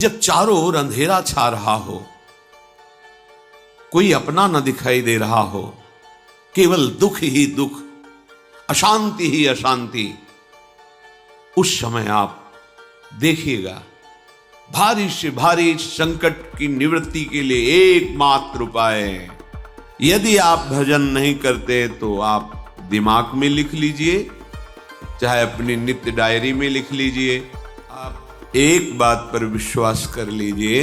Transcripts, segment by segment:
जब चारों ओर अंधेरा छा रहा हो, कोई अपना न दिखाई दे रहा हो, केवल दुख ही दुख, अशांति ही अशांति, उस समय आप देखिएगा भारी से भारी संकट की निवृत्ति के लिए एकमात्र उपाय है। यदि आप भजन नहीं करते तो आप दिमाग में लिख लीजिए, चाहे अपनी नित्य डायरी में लिख लीजिए। आप एक बात पर विश्वास कर लीजिए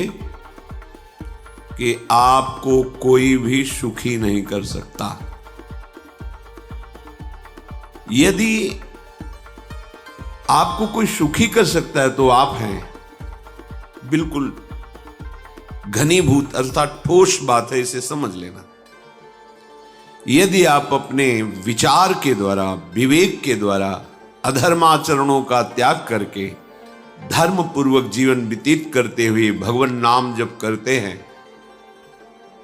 कि आपको कोई भी सुखी नहीं कर सकता। यदि आपको कोई सुखी कर सकता है तो आप हैं। बिल्कुल घनीभूत अर्थात ठोस बात है, इसे समझ लेना। यदि आप अपने विचार के द्वारा, विवेक के द्वारा अधर्माचरणों का त्याग करके धर्म पूर्वक जीवन व्यतीत करते हुए भगवान नाम जप करते हैं,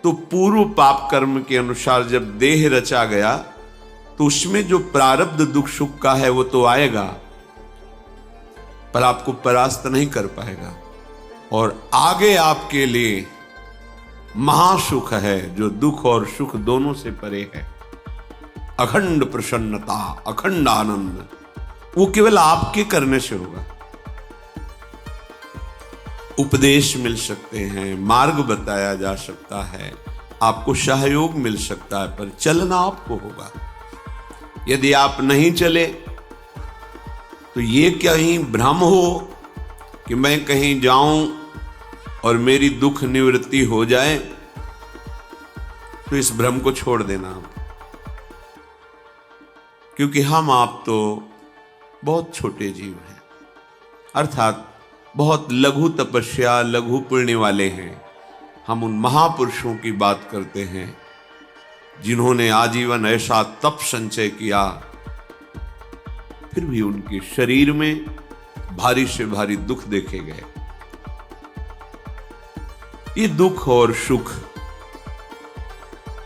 तो पूर्व पाप कर्म के अनुसार जब देह रचा गया तो उसमें जो प्रारब्ध दुख सुख का है वो तो आएगा, पर आपको परास्त नहीं कर पाएगा। और आगे आपके लिए महासुख है जो दुख और सुख दोनों से परे है। अखंड प्रसन्नता, अखंड आनंद, वो केवल आपके करने से होगा। उपदेश मिल सकते हैं, मार्ग बताया जा सकता है, आपको सहयोग मिल सकता है, पर चलना आपको होगा। यदि आप नहीं चले तो ये कहीं भ्रम हो कि मैं कहीं जाऊं और मेरी दुख निवृत्ति हो जाए, तो इस भ्रम को छोड़ देना। क्योंकि हम आप तो बहुत छोटे जीव हैं, अर्थात बहुत लघु तपस्या, लघु पुण्य वाले हैं। हम उन महापुरुषों की बात करते हैं जिन्होंने आजीवन ऐसा तप संचय किया, फिर भी उनके शरीर में भारी से भारी दुख देखे गए। ये दुख और सुख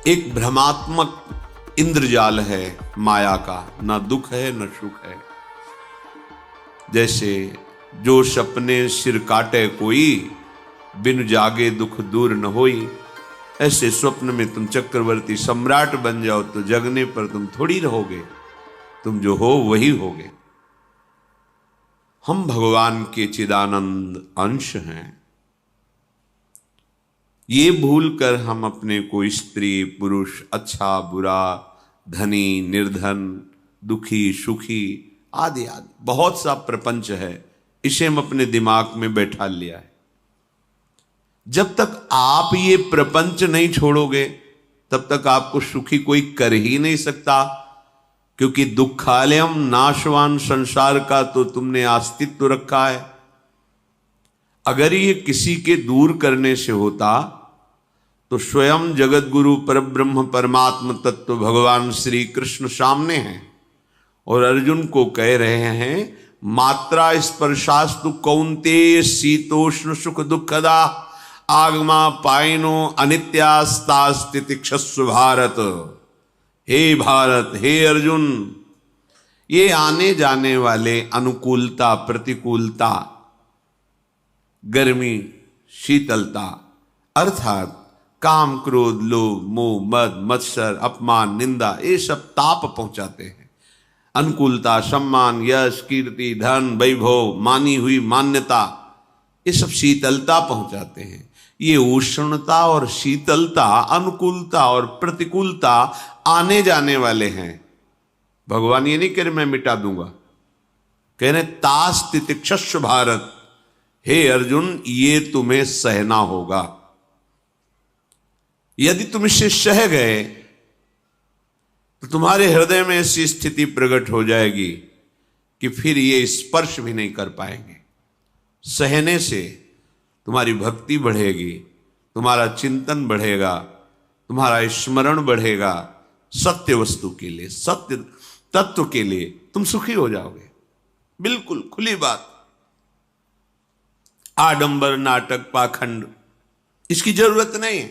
एक भ्रमात्मक इंद्रजाल है माया का, ना दुख है न सुख है। जैसे जो सपने सिर काटे कोई, बिन जागे दुख दूर न होई, ऐसे स्वप्न में तुम चक्रवर्ती सम्राट बन जाओ तो जगने पर तुम थोड़ी रहोगे, तुम जो हो वही होगे। हम भगवान के चिदानंद अंश हैं। ये भूल कर हम अपने को स्त्री पुरुष, अच्छा बुरा, धनी निर्धन, दुखी सुखी आदि आदि बहुत सा प्रपंच है, इसे हम अपने दिमाग में बैठा लिया है। जब तक आप ये प्रपंच नहीं छोड़ोगे तब तक आपको सुखी कोई कर ही नहीं सकता, क्योंकि दुखालयम नाशवान संसार का तो तुमने अस्तित्व रखा है। अगर ये किसी के दूर करने से होता तो स्वयं जगत गुरु परब्रह्म परमात्म तत्व भगवान श्री कृष्ण सामने हैं और अर्जुन को कह रहे हैं, मात्रा स्पर्शास्तु कौन्तेय शीतोष्ण सुख दुखदा आगमा पायनो अनित्यास्तास्तितिक्षस्व भारत। हे भारत, हे अर्जुन, ये आने जाने वाले अनुकूलता प्रतिकूलता, गर्मी शीतलता, अर्थात काम क्रोध लोभ मोह मद मत्सर अपमान निंदा, ये सब ताप पहुंचाते हैं। अनुकूलता सम्मान यश कीर्ति धन वैभव, मानी हुई मान्यता, ये सब शीतलता पहुंचाते हैं। ये उष्णता और शीतलता, अनुकूलता और प्रतिकूलता आने जाने वाले हैं। भगवान ये नहीं कह रहे मैं मिटा दूंगा, कह रहे तास तितिक्षस्व भारत, हे अर्जुन ये तुम्हें सहना होगा। यदि तुम इससे सह गए तो तुम्हारे हृदय में ऐसी स्थिति प्रकट हो जाएगी कि फिर ये स्पर्श भी नहीं कर पाएंगे। सहने से तुम्हारी भक्ति बढ़ेगी, तुम्हारा चिंतन बढ़ेगा, तुम्हारा स्मरण बढ़ेगा, सत्य वस्तु के लिए, सत्य तत्व के लिए तुम सुखी हो जाओगे। बिल्कुल खुली बात। आडंबर नाटक पाखंड इसकी जरूरत नहीं है।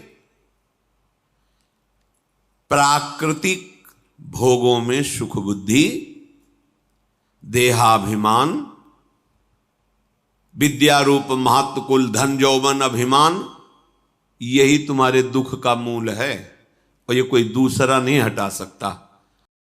प्राकृतिक भोगों में सुख बुद्धि, देहाभिमान, विद्या रूप महत्व कुल धन यौवन अभिमान, यही तुम्हारे दुख का मूल है और ये कोई दूसरा नहीं हटा सकता।